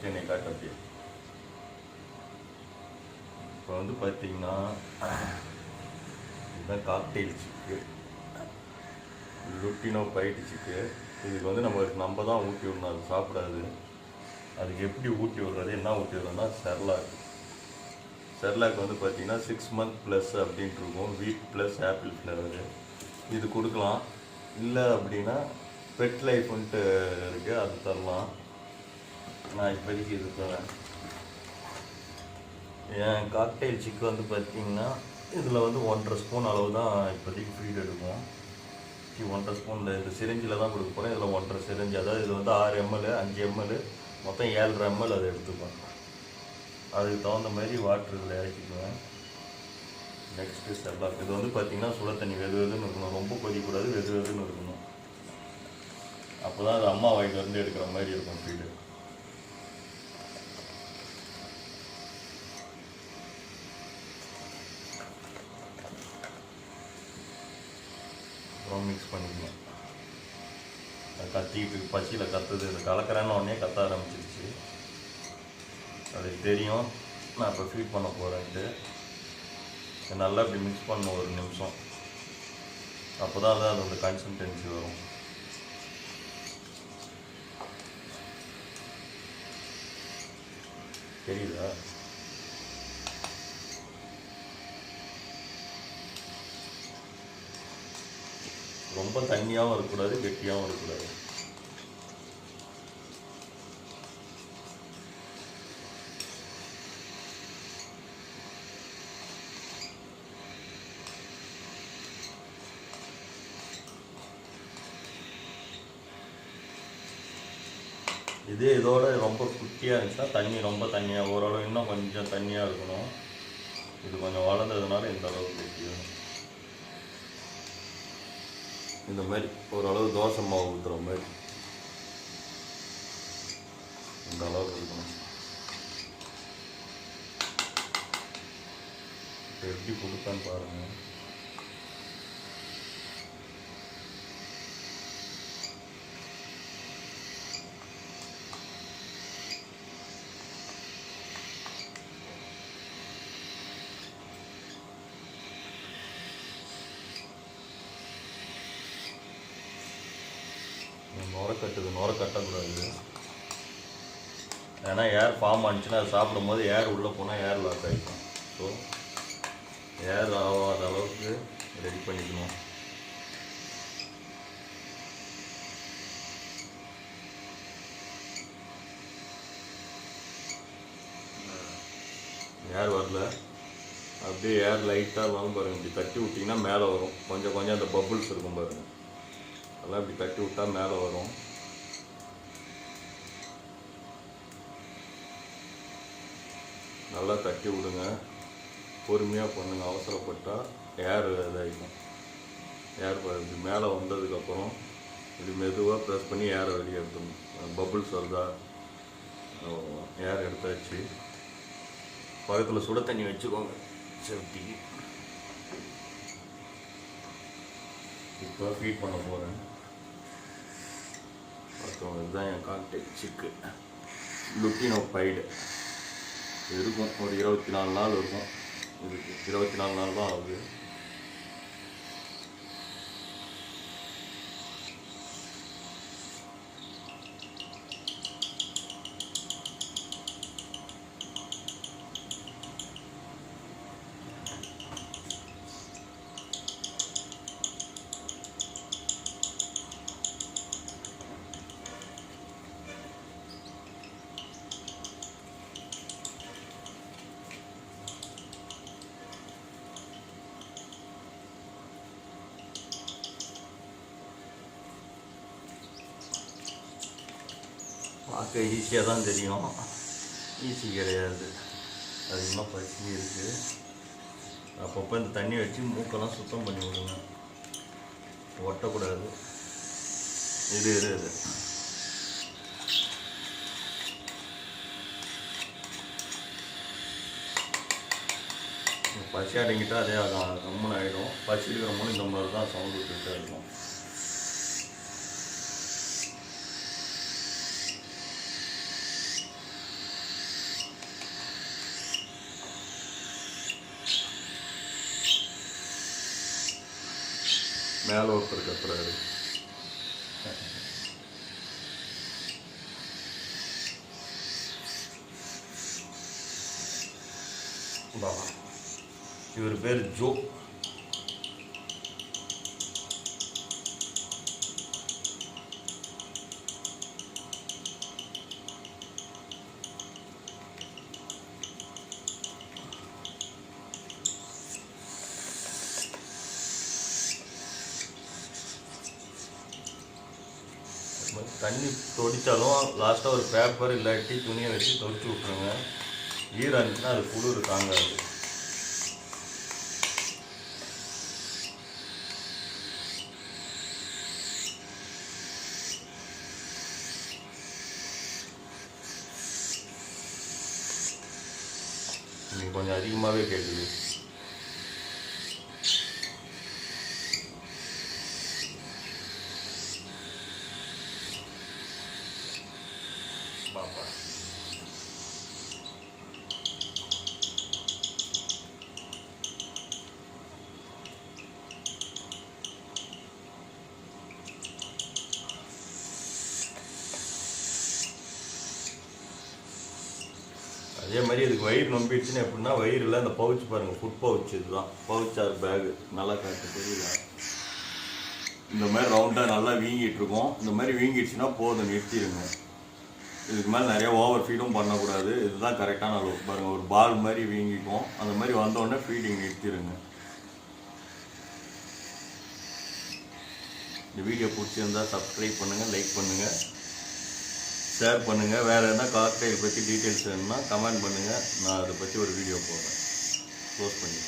என்னை காட்டு அப்படியே. இப்போ வந்து பார்த்தீங்கன்னா இதுதான் காக்டெயில் சிக்கு, லுட்டினோ பைட்டு சிக்கு. இதுக்கு வந்து நம்ம தான் ஊட்டி விடணும், அது சாப்பிடாது. அதுக்கு எப்படி ஊட்டி விடுறது, என்ன ஊட்டி விடுறோன்னா செர்லாக் வந்து பார்த்திங்கன்னா 6 month ப்ளஸ் அப்படின்ட்டு இருக்கும், வீட் ப்ளஸ் ஆப்பிள் ஃப்ளேவரு. இது கொடுக்கலாம். இல்லை அப்படின்னா பெட் லைஃப்ன்ட்டு இருக்குது, அது தரலாம். நான் இப்போதைக்கு இது தரேன். என் காக்டெயில் சிக்கு வந்து பார்த்திங்கன்னா இதில் வந்து 1.5 ஸ்பூன் அளவு தான் இப்போதைக்கு ஃபீட் எடுக்கும். 1.5 ஸ்பூன் இந்த சிரிஞ்சில் தான் கொடுக்க போகிறேன். இதில் 1.5 சிரிஞ்சு, அதாவது இது வந்து 6 ml 5 ml மொத்தம் 7.5 ml அதை எடுத்துப்பேன். அதுக்கு தகுந்த மாதிரி வாட்ரு இதில் இறக்கிக்குவேன். Next Cerelac. இது வந்து பார்த்திங்கன்னா சுட தண்ணி வெதுன்னு இருக்கணும், ரொம்ப கொதிக்கூடாது, வெதுன்னு இருக்கணும். அப்போ தான் அது அம்மா வாய்க்கு எடுக்கிற மாதிரி இருக்கும் ஃபீடு. அப்புறம் மிக்ஸ் பண்ணிக்கணும். அது கத்திக்கிட்டு பசியில் கத்துது, இந்த கலக்கிறேன்னு உடனே கத்த ஆரம்பிச்சிருச்சு. அது தெரியும் நான் இப்போ ஃபீட் பண்ண போகிறேன்ட்டு. நல்லா இப்படி மிக்ஸ் பண்ணணும் 1 நிமிஷம். அப்போ தான் அதோட கன்சிஸ்டன்சி வரும். தெரியுதா? ரொம்ப தண்ணியாகவும் இருக்கக்கூடாது, கெட்டியாகவும் இருக்கக்கூடாது. இதே இதோட ரொம்ப குட்டியாக இருந்துச்சுன்னா தண்ணி ரொம்ப தண்ணியாக, ஓரளவு இன்னும் கொஞ்சம் தண்ணியாக இருக்கணும். இது கொஞ்சம் வளர்ந்ததுனால இந்த அளவுக்கு கெட்டியாக, இந்த மாதிரி ஓரளவு தோசை மாவு ஊற்றுற மாதிரி இந்த அளவுக்கு இருக்கணும். எப்படி கொடுத்தான்னு பாருங்கள். நுர கட்டக்கூடாது. ஏன்னா ஏர் ஃபார்ம் ஆனிச்சுன்னா அது சாப்பிடும்போது ஏர் உள்ளே போனால் ஏர் லாக் ஆகிக்கும். ஸோ ஏர் ஆகாத அளவுக்கு ரெடி பண்ணிக்கணும். ஏர் வரல, அப்படியே ஏர் லைட்டாக வாங்க பாருங்கள். இப்படி தட்டி விட்டிங்கன்னா மேலே வரும். கொஞ்சம் கொஞ்சம் அந்த பபுள்ஸ் இருக்கும் பாருங்கள், அதெல்லாம் இப்படி தட்டி விட்டால் மேலே வரும். நல்லா தட்டி விடுங்க, பொறுமையாக பண்ணுங்க. அவசரப்பட்டால் ஏர் இதாகிடும். ஏர் இப்படி மேலே வந்ததுக்கப்புறம் இது மெதுவாக ப்ரெஸ் பண்ணி ஏரை வெளியே எடுத்துடணும். பபுள்ஸ் வருதா, ஏர் எடுத்தாச்சு. பக்கத்தில் சுட தண்ணி வச்சுக்கோங்க சேஃப்டிக்கு. இப்போ ஃபீட் பண்ண போகிறேன். அப்புறம் இதுதான் என் காக்டெயில் சிக்கு, லுட்டினோ பைடு. இருக்கும் ஒரு 24 நாள் இருக்கும். இதுக்கு 24 நாள் தான் ஆகுது. பார்க்க ஈஸியாக தான் தெரியும், ஈஸி கிடையாது. அது இன்னும் பசி இருக்குது. அப்பப்போ இந்த தண்ணி வச்சு மூக்கெல்லாம் சுத்தம் பண்ணி விடுங்க, ஒட்டக்கூடாது. இது பசி அடங்கிட்டால் அதே கம்முன்னு ஆகிடும். பசி இருக்கிற மூணு இந்த மாதிரி தான் சவுண்டு விட்டுக்கிட்டே இருக்கும். மேலே ஒருத்தர் கத்துறாரு. இவர் பேர் ஜோ. தண்ணி தொடித்தாலும் லாஸ்ட்டாக ஒரு பேப்பர் இல்லாட்டி துணியை வச்சு தொடிச்சு விட்ருங்க. ஈரம் இருந்துச்சுன்னா அது குளிர் தாங்காது. இன்னைக்கு கொஞ்சம் அதிகமாகவே கேட்குது. பாப்பா அதே மாதிரி இதுக்கு வயிறு நம்பிடுச்சுன்னு எப்படின்னா, வயிறில் அந்த பவுச் பாருங்கள், ஃபுட் பவுச். இதுதான் பவுச் ஆர் பேகு. நல்லா காட்டு தெரியல. இந்த மாதிரி ரவுண்டாக நல்லா வீங்கிட்டு இருக்கும். இந்த மாதிரி வீங்கிடுச்சுன்னா போதும், நிறுத்திடுங்க. இதுக்கு மேலே நிறையா ஓவர் ஃபீடும் பண்ணக்கூடாது. இதுதான் கரெக்டான அளவு. பாருங்கள், ஒரு பால் மாதிரி வீங்கிக்கும். அந்த மாதிரி வந்தோடனே ஃபீடிங் நிறுத்திடுங்க. இந்த வீடியோ பிடிச்சிருந்தால் சப்ஸ்கிரைப் பண்ணுங்கள், லைக் பண்ணுங்கள், ஷேர் பண்ணுங்கள். வேறு எதனா காக்டெயில் பற்றி டீட்டெயில்ஸ் வேணும்னா கமெண்ட் பண்ணுங்கள். நான் அதை பற்றி ஒரு வீடியோ போடுறேன். க்ளோஸ் பண்ணி